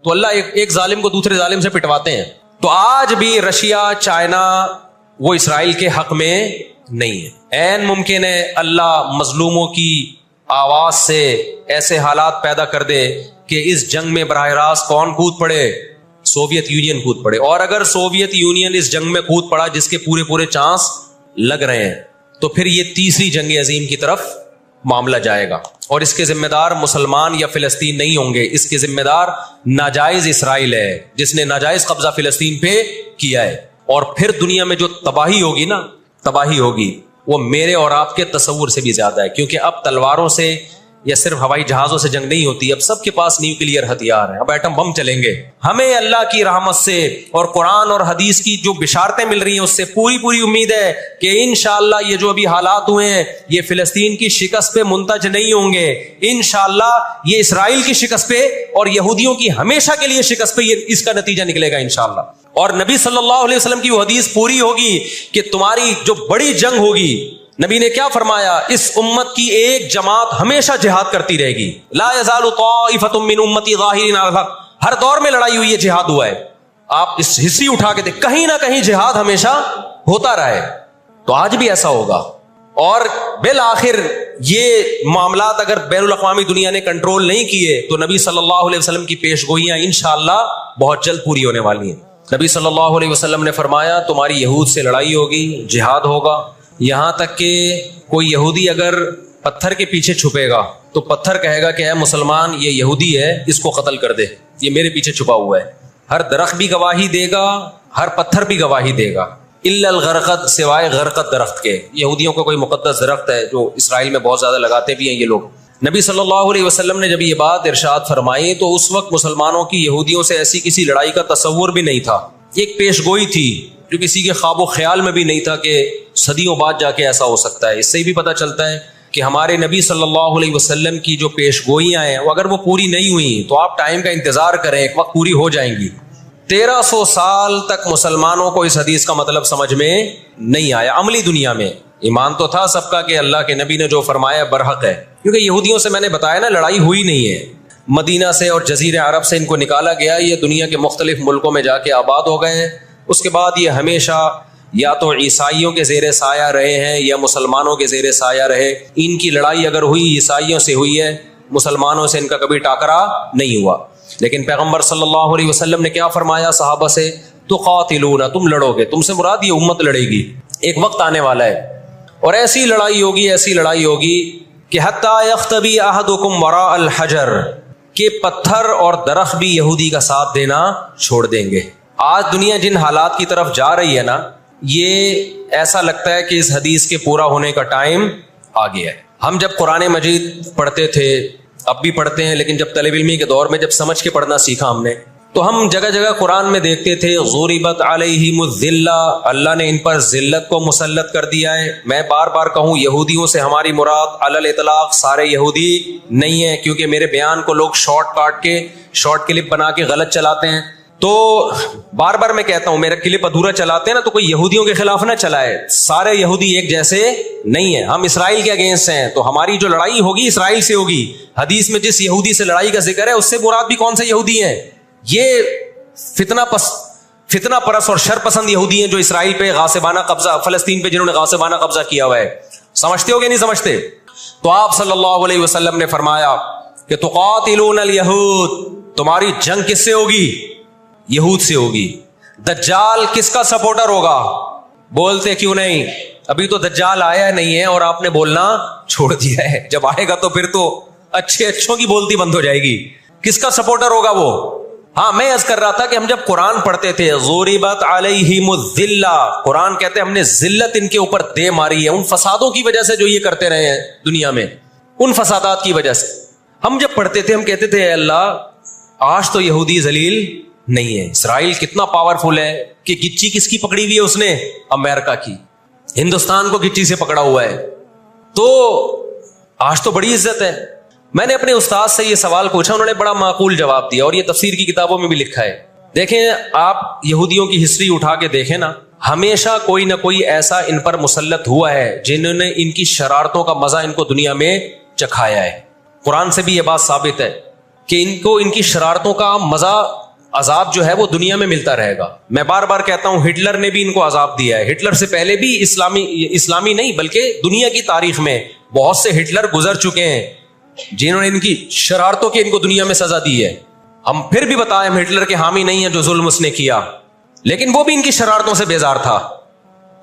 تو اللہ ایک ظالم کو دوسرے ظالم سے پٹواتے ہیں. تو آج بھی رشیا، چائنا وہ اسرائیل کے حق میں نہیں ہے. عین ممکن ہے اللہ مظلوموں کی آواز سے ایسے حالات پیدا کر دے کہ اس جنگ میں براہ راست کون کود پڑے؟ سوویت یونین کود پڑے. اور اگر سوویت یونین اس جنگ میں کود پڑا جس کے پورے چانس لگ رہے ہیں تو پھر یہ تیسری جنگ عظیم کی طرف معاملہ جائے گا. اور اس کے ذمہ دار مسلمان یا فلسطین نہیں ہوں گے، اس کے ذمہ دار ناجائز اسرائیل ہے جس نے ناجائز قبضہ فلسطین پہ کیا ہے. اور پھر دنیا میں جو تباہی ہوگی نا، تباہی ہوگی وہ میرے اور آپ کے تصور سے بھی زیادہ ہے. کیونکہ اب تلواروں سے یا صرف ہوائی جہازوں سے جنگ نہیں ہوتی، اب سب کے پاس نیوکلیئر ہتھیار ہے، اب ایٹم بم چلیں گے. ہمیں اللہ کی رحمت سے اور قرآن اور حدیث کی جو بشارتیں مل رہی ہیں اس سے پوری امید ہے کہ انشاءاللہ یہ جو ابھی حالات ہوئے ہیں یہ فلسطین کی شکست پہ منتج نہیں ہوں گے. انشاءاللہ یہ اسرائیل کی شکست پہ اور یہودیوں کی ہمیشہ کے لیے شکست پہ یہ اس کا نتیجہ نکلے گا انشاءاللہ. اور نبی صلی اللہ علیہ وسلم کی وہ حدیث پوری ہوگی کہ تمہاری جو بڑی جنگ ہوگی، نبی نے کیا فرمایا؟ اس امت کی ایک جماعت ہمیشہ جہاد کرتی رہے گی. لا یزال طائفۃ من امتی ظاہرین علی الحق. ہر دور میں لڑائی ہوئی ہے، جہاد ہوا ہے. آپ اس ہسٹری اٹھا کے دیکھ، کہیں نہ کہیں جہاد ہمیشہ ہوتا رہا ہے. تو آج بھی ایسا ہوگا. اور بالآخر یہ معاملات اگر بین الاقوامی دنیا نے کنٹرول نہیں کیے تو نبی صلی اللہ علیہ وسلم کی پیش گوئیاں انشاءاللہ بہت جلد پوری ہونے والی ہیں. نبی صلی اللہ علیہ وسلم نے فرمایا تمہاری یہود سے لڑائی ہوگی، جہاد ہوگا. یہاں تک کہ کوئی یہودی اگر پتھر کے پیچھے چھپے گا تو پتھر کہے گا کہ اے مسلمان یہ یہودی ہے، اس کو قتل کر دے، یہ میرے پیچھے چھپا ہوا ہے. ہر درخت بھی گواہی دے گا، ہر پتھر بھی گواہی دے گا، الا الغرقد، سوائے غرقد درخت کے. یہودیوں کا کوئی مقدس درخت ہے جو اسرائیل میں بہت زیادہ لگاتے بھی ہیں یہ لوگ. نبی صلی اللہ علیہ وسلم نے جب یہ بات ارشاد فرمائی تو اس وقت مسلمانوں کی یہودیوں سے ایسی کسی لڑائی کا تصور بھی نہیں تھا. ایک پیش گوئی تھی جو کسی کے خواب و خیال میں بھی نہیں تھا کہ صدیوں بعد جا کے ایسا ہو سکتا ہے. اس سے بھی پتہ چلتا ہے کہ ہمارے نبی صلی اللہ علیہ وسلم کی جو پیش گوئیاں ہیں وہ اگر وہ پوری نہیں ہوئی تو آپ ٹائم کا انتظار کریں، ایک وقت پوری ہو جائیں گی. 1300 سال تک مسلمانوں کو اس حدیث کا مطلب سمجھ میں نہیں آیا. عملی دنیا میں ایمان تو تھا سب کا کہ اللہ کے نبی نے جو فرمایا برحق ہے، کیونکہ یہودیوں سے میں نے بتایا نا لڑائی ہوئی نہیں ہے. مدینہ سے اور جزیرے عرب سے ان کو نکالا گیا، یہ دنیا کے مختلف ملکوں میں جا کے آباد ہو گئے ہیں. اس کے بعد یہ ہمیشہ یا تو عیسائیوں کے زیر سایہ رہے ہیں یا مسلمانوں کے زیر سایہ رہے. ان کی لڑائی اگر ہوئی عیسائیوں سے ہوئی ہے، مسلمانوں سے ان کا کبھی ٹاکرا نہیں ہوا. لیکن پیغمبر صلی اللہ علیہ وسلم نے کیا فرمایا صحابہ سے؟ تقاتلون، تم لڑو گے. تم سے مراد یہ امت لڑے گی. ایک وقت آنے والا ہے اور ایسی لڑائی ہوگی کہ حتی یختبی احدکم وراء الحجر، کہ پتھر اور درخت بھی یہودی کا ساتھ دینا چھوڑ دیں گے. آج دنیا جن حالات کی طرف جا رہی ہے نا، یہ ایسا لگتا ہے کہ اس حدیث کے پورا ہونے کا ٹائم آ گیا ہے. ہم جب قرآن مجید پڑھتے تھے، اب بھی پڑھتے ہیں، لیکن جب طالب علمی کے دور میں جب سمجھ کے پڑھنا سیکھا ہم نے تو ہم جگہ جگہ قرآن میں دیکھتے تھے ضربت علیہم الذلہ، اللہ نے ان پر ذلت کو مسلط کر دیا ہے. میں بار بار کہوں یہودیوں سے ہماری مراد علی الاطلاق سارے یہودی نہیں ہیں، کیونکہ میرے بیان کو لوگ شارٹ کلپ بنا کے غلط چلاتے ہیں. تو بار بار میں کہتا ہوں میرا کلپ ادھورا چلاتے ہیں نا تو کوئی یہودیوں کے خلاف نہ چلائے. سارے یہودی ایک جیسے نہیں ہیں. ہم اسرائیل کے اگینسٹ ہیں تو ہماری جو لڑائی ہوگی اسرائیل سے ہوگی. حدیث میں جس یہودی سے لڑائی کا ذکر ہے اس سے مراد بھی کون سے یہودی ہیں؟ یہ فتنہ پرست اور شر پسند یہودی ہیں جو اسرائیل پہ غاصبانہ قبضہ، فلسطین پہ جنہوں نے غاصبانہ قبضہ کیا ہوا ہے. سمجھتے ہو کہ نہیں سمجھتے؟ تو آپ صلی اللہ علیہ وسلم نے فرمایا کہ تقاتلون الیہود، تمہاری جنگ کس سے ہوگی؟ یہود سے ہوگی. دجال کس کا سپورٹر ہوگا؟ بولتے کیوں نہیں؟ ابھی تو دجال آیا نہیں ہے اور آپ نے بولنا چھوڑ دیا ہے. جب آئے گا تو پھر تو اچھوں کی بولتی بند ہو جائے گی. کس کا سپورٹر ہوگا وہ؟ ہاں میں عرض کر رہا تھا کہ ہم جب قرآن پڑھتے تھے ضربت علیہم الذلہ، قرآن کہتے ہیں ہم نے ذلت ان کے اوپر دے ماری ہے ان فسادوں کی وجہ سے جو یہ کرتے رہے ہیں دنیا میں، ان فسادات کی وجہ سے. ہم جب پڑھتے تھے ہم کہتے تھے اے اللہ آج تو یہودی ذلیل نہیں ہے. اسرائیل کتنا پاورفل ہے کہ گچی کس کی پکڑی ہوئی ہے اس نے؟ امریکہ کی. ہندوستان کو گچی سے پکڑا ہوا ہے. تو آج تو بڑی عزت ہے. میں نے اپنے استاد سے یہ سوال پوچھا، انہوں نے بڑا معقول جواب دیا اور یہ تفسیر کی کتابوں میں بھی لکھا ہے. دیکھیں آپ یہودیوں کی ہسٹری اٹھا کے دیکھیں نا، ہمیشہ کوئی نہ کوئی ایسا ان پر مسلط ہوا ہے جنہوں نے ان کی شرارتوں کا مزہ ان کو دنیا میں چکھایا ہے. قرآن سے بھی یہ بات ثابت ہے کہ ان کو ان کی شرارتوں کا مزہ عذاب جو ہے وہ دنیا میں ملتا رہے گا. میں بار بار کہتا ہوں ہٹلر نے بھی ان کو عذاب دیا ہے. ہٹلر سے پہلے بھی اسلامی نہیں بلکہ دنیا کی تاریخ میں بہت سے ہٹلر گزر چکے ہیں جنہوں نے ان کی شرارتوں کی ان کو دنیا میں سزا دی ہے. ہم پھر بھی بتائیں ہم ہٹلر کے حامی نہیں ہیں جو ظلم اس نے کیا, لیکن وہ بھی ان کی شرارتوں سے بیزار تھا.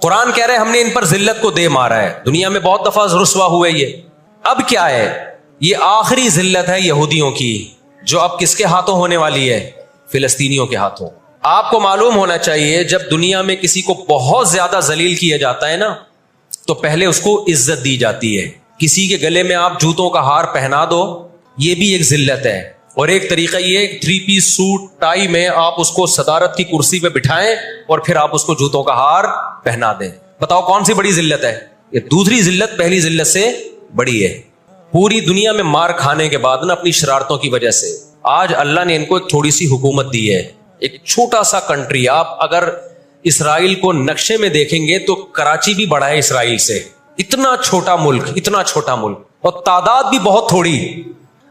قرآن کہہ رہے ہم نے ان پر ذلت کو دے مارا ہے. دنیا میں بہت دفعہ رسوا ہوئے یہ. اب کیا ہے؟ یہ آخری ذلت ہے یہودیوں کی, جو اب کس کے ہاتھوں ہونے والی ہے؟ فلسطینیوں کے ہاتھوں. آپ کو معلوم ہونا چاہیے جب دنیا میں کسی کو بہت زیادہ ذلیل کیا جاتا ہے نا, تو پہلے اس کو عزت دی جاتی ہے. کسی کے گلے میں آپ جوتوں کا ہار پہنا دو, یہ بھی ایک ذلت ہے. اور ایک طریقہ یہ 3 پیس سوٹ ٹائی میں آپ اس کو صدارت کی کرسی پہ بٹھائیں اور پھر آپ اس کو جوتوں کا ہار پہنا دیں. بتاؤ کون سی بڑی ذلت ہے؟ یہ دوسری ذلت پہلی ذلت سے بڑی ہے. پوری دنیا میں مار کھانے کے بعد نا اپنی شرارتوں کی وجہ سے آج اللہ نے ان کو ایک تھوڑی سی حکومت دی ہے. ایک چھوٹا سا کنٹری, آپ اگر اسرائیل کو نقشے میں دیکھیں گے تو کراچی بھی بڑا ہے اسرائیل سے. اتنا چھوٹا ملک, اتنا چھوٹا ملک, اور تعداد بھی بہت تھوڑی.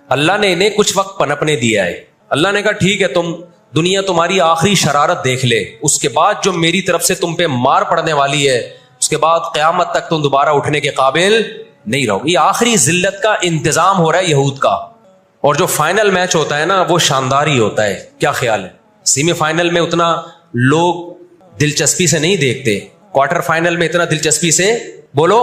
اللہ نے انہیں کچھ وقت پنپنے دیا ہے. اللہ نے کہا ٹھیک ہے تم دنیا تمہاری آخری شرارت دیکھ لے, اس کے بعد جو میری طرف سے تم پہ مار پڑنے والی ہے اس کے بعد قیامت تک تم دوبارہ اٹھنے کے قابل نہیں رہو. یہ آخری ذلت کا انتظام ہو رہا ہے یہود کا. اور جو فائنل میچ ہوتا ہے نا وہ شاندار ہی ہوتا ہے. کیا خیال ہے؟ سیمی فائنل میں اتنا لوگ دلچسپی سے نہیں دیکھتے, کوارٹر فائنل میں اتنا دلچسپی سے بولو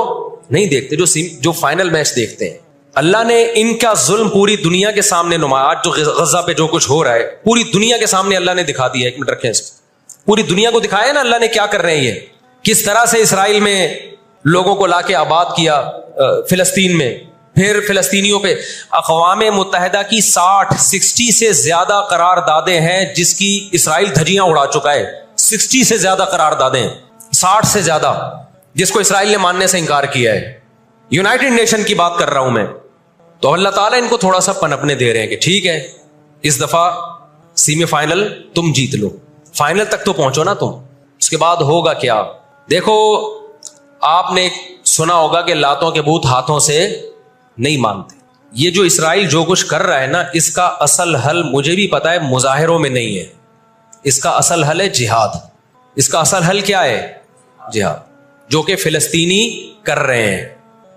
نہیں دیکھتے جو فائنل میچ دیکھتے ہیں. اللہ نے ان کا ظلم پوری دنیا کے سامنے نمایا. آج جو غزہ پہ جو کچھ ہو رہا ہے پوری دنیا کے سامنے اللہ نے دکھا دیا. ایک منٹ رکھیں اس کو. پوری دنیا کو دکھایا نا اللہ نے کیا کر رہے ہیں, یہ کس طرح سے اسرائیل میں لوگوں کو لا کے آباد کیا, فلسطین میں. پھر فلسطینیوں پہ اقوام متحدہ کی 60 سے زیادہ قراردادیں ہیں جس کی اسرائیل دھجیاں اڑا چکا ہے. 60 سے زیادہ قراردادیں, 60 سے زیادہ, جس کو اسرائیل نے ماننے سے انکار کیا ہے. یونائٹڈ نیشن کی بات کر رہا ہوں میں. تو اللہ تعالیٰ ان کو تھوڑا سا پنپنے دے رہے ہیں کہ ٹھیک ہے اس دفعہ سیمی فائنل تم جیت لو, فائنل تک تو پہنچو نا تم, اس کے بعد ہوگا کیا. دیکھو آپ نے سنا ہوگا کہ لاتوں کے بت ہاتھوں سے نہیں مانتے. یہ جو اسرائیل جو کچھ کر رہا ہے نا, اس کا اصل حل مجھے بھی پتا ہے مظاہروں میں نہیں ہے. اس کا اصل حل ہے جہاد. اس کا اصل حل کیا ہے؟ جہاد, جو کہ فلسطینی کر رہے ہیں.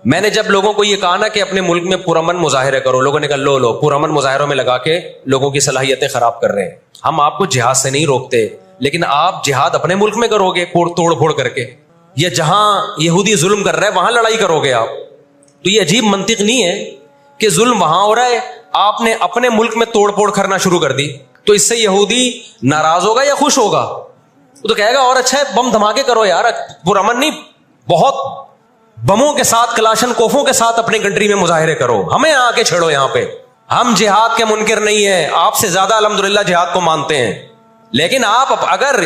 میں نے جب لوگوں کو یہ کہا نا کہ اپنے ملک میں پرامن مظاہرے کرو, لوگوں نے کہا لو پرامن مظاہروں میں لگا کے لوگوں کی صلاحیتیں خراب کر رہے ہیں. ہم آپ کو جہاد سے نہیں روکتے, لیکن آپ جہاد اپنے ملک میں کرو گے توڑ پھوڑ کر کے, یا جہاں یہودی ظلم کر رہا ہے وہاں لڑائی کرو گے آپ. تو یہ عجیب منطق نہیں ہے کہ ظلم وہاں ہو رہا ہے, آپ نے اپنے ملک میں توڑ پھوڑ کرنا شروع کر دی, تو اس سے یہودی ناراض ہوگا یا خوش ہوگا؟ وہ تو کہے گا اور اچھا ہے بم دھماکے کرو یار, پرامن نہیں, بہت بموں کے ساتھ کلاشن کوفوں کے ساتھ اپنی کنٹری میں مظاہرے کرو, ہمیں آ کے چھیڑو یہاں پہ. ہم جہاد کے منکر نہیں ہیں, آپ سے زیادہ الحمدللہ جہاد کو مانتے ہیں. لیکن آپ اگر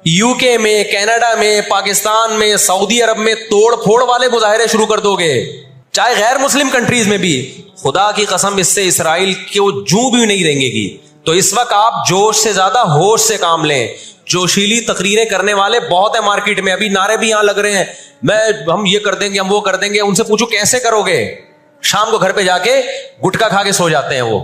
یو کے میں, کینیڈا میں, پاکستان میں, سعودی عرب میں توڑ پھوڑ والے مظاہرے شروع کر دو گے, چاہے غیر مسلم کنٹریز میں بھی, خدا کی قسم اس سے اسرائیل کو جوں بھی نہیں رنگے گی. تو اس وقت آپ جوش سے زیادہ ہوش سے کام لیں. جوشیلی تقریریں کرنے والے بہت ہیں مارکیٹ میں, ابھی نعرے بھی یہاں لگ رہے ہیں, ہم یہ کر دیں گے, ہم وہ کر دیں گے. ان سے پوچھو کیسے کرو گے؟ شام کو گھر پہ جا کے گٹکا کھا کے سو جاتے ہیں وہ.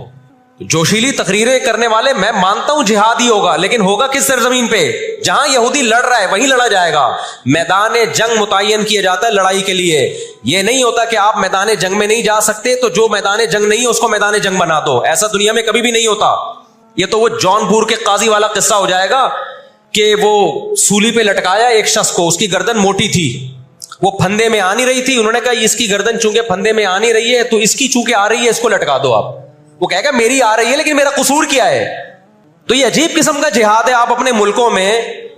جوشیلی تقریریں کرنے والے, میں مانتا ہوں جہاد ہی ہوگا, لیکن ہوگا کس سرزمین پہ؟ جہاں یہودی لڑ رہا ہے وہیں لڑا جائے گا. میدان جنگ متعین کیا جاتا ہے لڑائی کے لیے. یہ نہیں ہوتا کہ آپ میدان جنگ میں نہیں جا سکتے تو جو میدان جنگ نہیں ہے اس کو میدان جنگ بنا دو. ایسا دنیا میں کبھی بھی نہیں ہوتا. یہ تو وہ جون پور کے قاضی والا قصہ ہو جائے گا کہ وہ سولی پہ لٹکایا ایک شخص کو, اس کی گردن موٹی تھی, وہ پھندے میں آ نہیں رہی تھی. انہوں نے کہا اس کی گردن چونکہ پھندے میں آ نہیں رہی ہے تو اس کی چونکہ آ رہی ہے اس کو لٹکا دو آپ. وہ کہے گا میری آ رہی ہے لیکن میرا قصور کیا ہے؟ تو یہ عجیب قسم کا جہاد ہے. آپ اپنے ملکوں میں,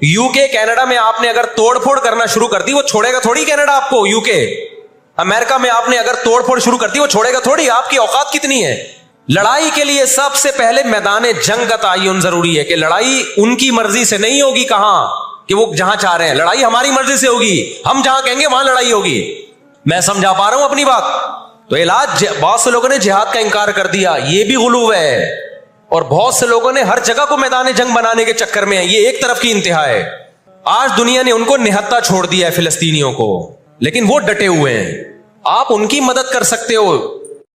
یو کے, کینیڈا میں آپ نے اگر توڑ پھوڑ کرنا شروع کر دی, وہ چھوڑے گا تھوڑی کینیڈا آپ کو. یو کے, امریکہ میں آپ نے اگر توڑ پھوڑ شروع کر دی, وہ چھوڑے گا تھوڑی. آپ کی اوقات کتنی ہے؟ لڑائی کے لیے سب سے پہلے میدان جنگ کا تعین ضروری ہے کہ لڑائی ان کی مرضی سے نہیں ہوگی. کہاں کہ وہ جہاں چاہ رہے ہیں, لڑائی ہماری مرضی سے ہوگی. ہم جہاں کہیں گے وہاں لڑائی ہوگی. میں سمجھا پا رہا ہوں اپنی بات؟ تو علاج, بہت سے لوگوں نے جہاد کا انکار کر دیا, یہ بھی غلو ہے. اور بہت سے لوگوں نے ہر جگہ کو میدان جنگ بنانے کے چکر میں ہیں. یہ ایک طرف کی انتہا ہے. آج دنیا نے ان کو نہتا چھوڑ دیا ہے فلسطینیوں کو, لیکن وہ ڈٹے ہوئے ہیں. آپ ان کی مدد کر سکتے ہو.